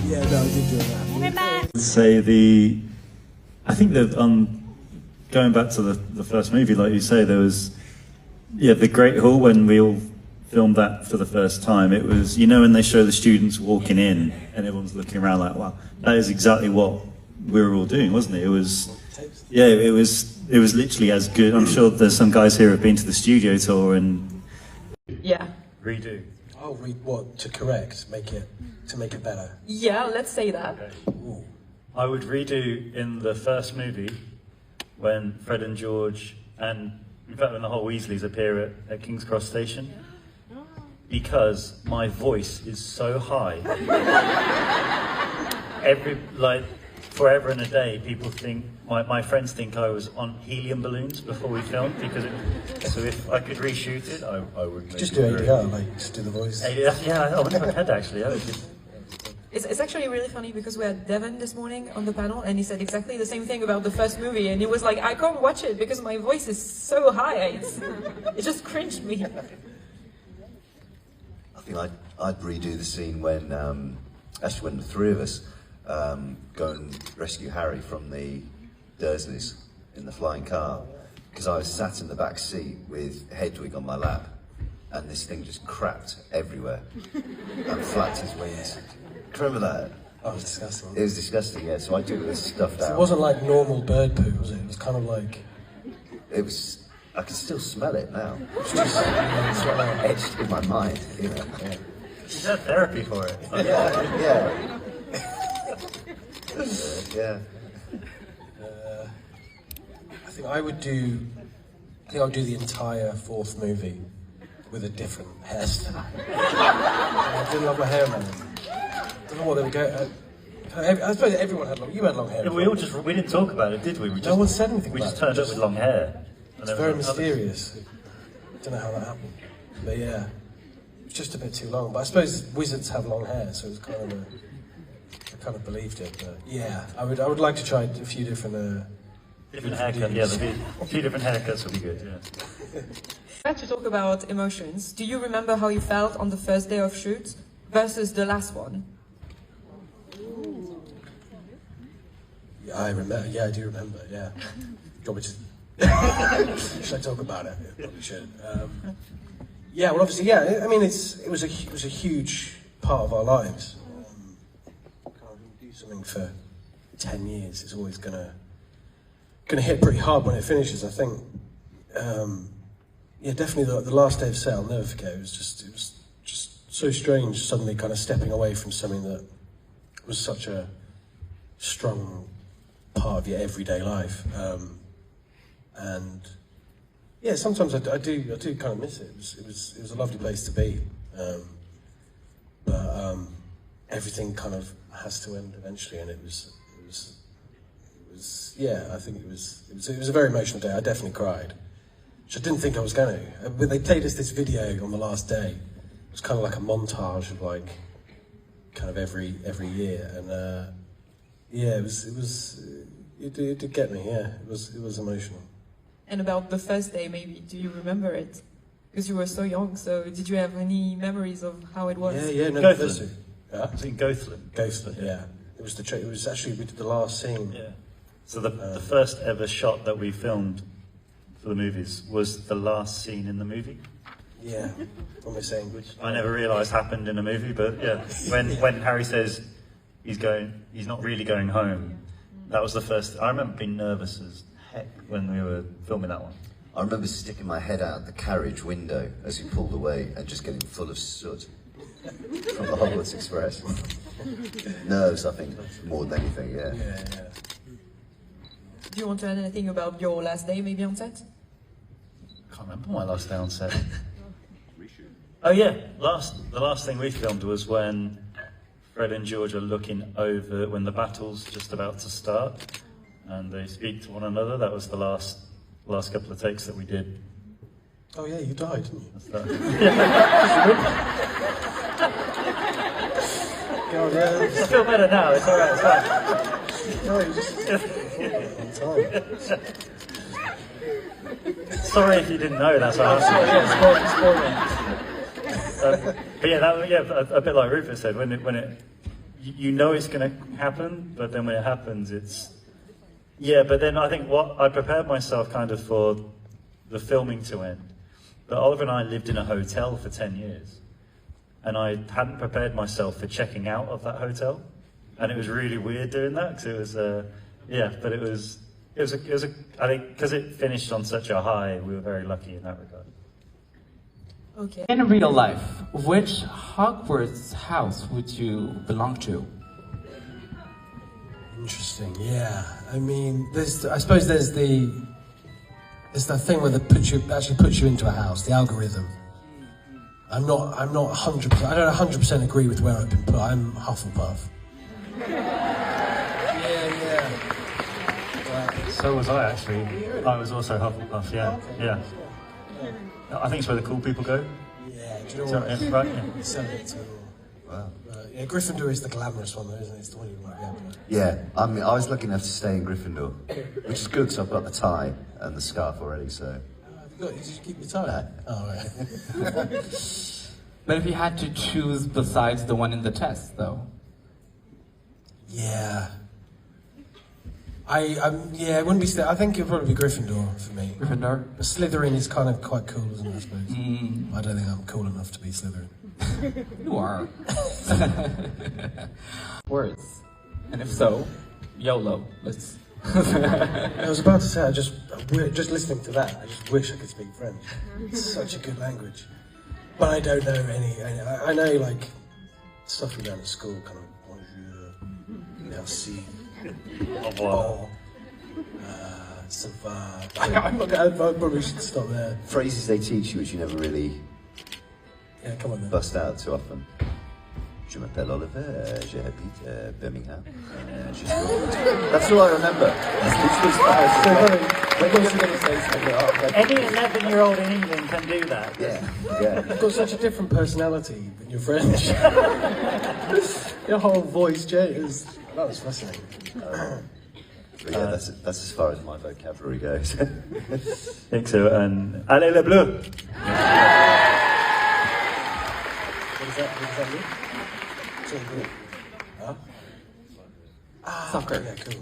Yeah, no, I did do that. Say I think that going back to the first movie, like you say, there was, the Great Hall, when we all filmed that for the first time, it was, when they show the students walking in and everyone's looking around like, wow, that is exactly what we were all doing, wasn't it? It was, it was literally as good. I'm sure there's some guys here who have been to the studio tour and... Yeah. Redo. Oh, what, to correct, to make it better? Yeah, let's say that. Okay. I would redo in the first movie when Fred and George, and in fact when the whole Weasleys appear at King's Cross Station, because my voice is so high. Forever and a day, people think, my friends think I was on helium balloons before we filmed, so if I could reshoot it, I would. Just do ADR, just do the voice. ADR, yeah, I would have had actually. It's actually really funny because we had Devon this morning on the panel and he said exactly the same thing about the first movie, and he was like, I can't watch it because my voice is so high, it just cringed me. I think I'd redo the scene when the three of us go and rescue Harry from the Dursleys in the flying car, because I was sat in the back seat with Hedwig on my lap and this thing just crapped everywhere and flapped his wings. Do you remember that? Oh, it was disgusting. It was disgusting, yeah, so I took this stuffed out. It wasn't like normal bird poo, was it? It was kind of like... It was... I can still smell it now. It's just it's like etched in my mind, Yeah. You had therapy for it. Yeah. Yeah. I think I would do the entire fourth movie with a different hairstyle. I didn't love my hair, man. I don't know what they were going. I suppose everyone had long. You had long hair. Yeah, we didn't talk about it, did we? No one said anything. We just turned up with long hair. It's very mysterious. I don't know how that happened, but yeah, it's just a bit too long. But I suppose wizards have long hair, so it was kind of I kind of believed it. But yeah, I would like to try a few different. Different haircuts. Yeah, there'd be a few different haircuts would be good. Yeah. To talk about emotions, do you remember how you felt on the first day of shoot versus the last one? Yeah, I remember. Yeah, I do remember. Yeah. Do you want me to? Should I talk about it? Yeah, probably should. Yeah. Well, obviously, yeah. I mean, it was a huge part of our lives. Do something for 10 years is always gonna hit pretty hard when it finishes. I think. Yeah, definitely the last day of set, I'll never forget. It was just so strange, suddenly kind of stepping away from something that was such a strong part of your everyday life. And yeah, sometimes I do kind of miss it. It was a lovely place to be, but everything kind of has to end eventually, and it was yeah. I think it was a very emotional day. I definitely cried. Which I didn't think I was going to. But they played us this video on the last day. It was kind of like a montage of like, kind of every year, and yeah, it did get me. Yeah, it was emotional. And about the first day, maybe, do you remember it? Because you were so young. So did you have any memories of how it was? Yeah, no. Gothland. Was it in Gothland? Gothland, yeah. It was actually we did the last scene. Yeah. So the first ever shot that we filmed for the movies was the last scene in the movie. Yeah, what am I saying? Which I never realised happened in a movie, but yeah, when Harry says he's not really going home, that was the first. I remember being nervous as heck when we were filming that one. I remember sticking my head out the carriage window as he pulled away and just getting full of soot from the Hogwarts Express. Nerves, I think, more than anything. Yeah. Yeah. Do you want to add anything about your last day, maybe on set? I can't remember my last day on set. Oh yeah, the last thing we filmed was when Fred and George are looking over when the battle's just about to start, and they speak to one another. That was the last couple of takes that we did. Oh yeah, you died, didn't you? That's that. God, yeah. I feel better now. It's all right. It's fine. No, you just. Sorry if you didn't know that. Yeah, spoil me. But yeah, a bit like Rupert said, when it, you know it's going to happen, but then when it happens, it's, yeah. But then I think I prepared myself kind of for the filming to end. But Oliver and I lived in a hotel for 10 years, and I hadn't prepared myself for checking out of that hotel, and it was really weird doing that because it was, but it was I think because it finished on such a high, we were very lucky in that regard. Okay. In real life, which Hogwarts house would you belong to? Interesting, yeah. I mean, I suppose there's the thing where it puts you into a house, the algorithm. I'm not 100%, I don't 100% agree with where I've been put. I'm Hufflepuff. Yeah. So was I actually. I was also Hufflepuff, yeah. I think it's where the cool people go. Yeah, do you know what? Yeah, right, yeah. Wow. Yeah, Gryffindor is the glamorous one though, isn't it? It's the one you might be able to. Yeah, I mean, I was lucky enough to stay in Gryffindor, which is good because I've got the tie and the scarf already, so... Did you keep your tie? Oh, right. But if you had to choose besides the one in the test, though? Yeah. it wouldn't be. I think it'd probably be Gryffindor for me. Gryffindor? But Slytherin is kind of quite cool, isn't it? I suppose. I don't think I'm cool enough to be Slytherin. You are. Words. And if so, YOLO. Let's. I was about to say, just listening to that, I just wish I could speak French. It's such a good language. But I don't know any. I know like stuff we learned at school, kind of bonjour, merci, au revoir, ça va. I probably should stop there. Phrases they teach you which you never really Come on then. bust out too often. Je m'appelle Oliver, j'habite Birmingham. That's all I remember. That's literally as Any 11-year-old in England can do that. Yeah. You've got such a different personality than your French. Your whole voice changes. That was fascinating. But yeah, that's as far as my vocabulary goes. I think so, and allez les bleus! What does that mean? Huh? Soccer. Yeah, cool.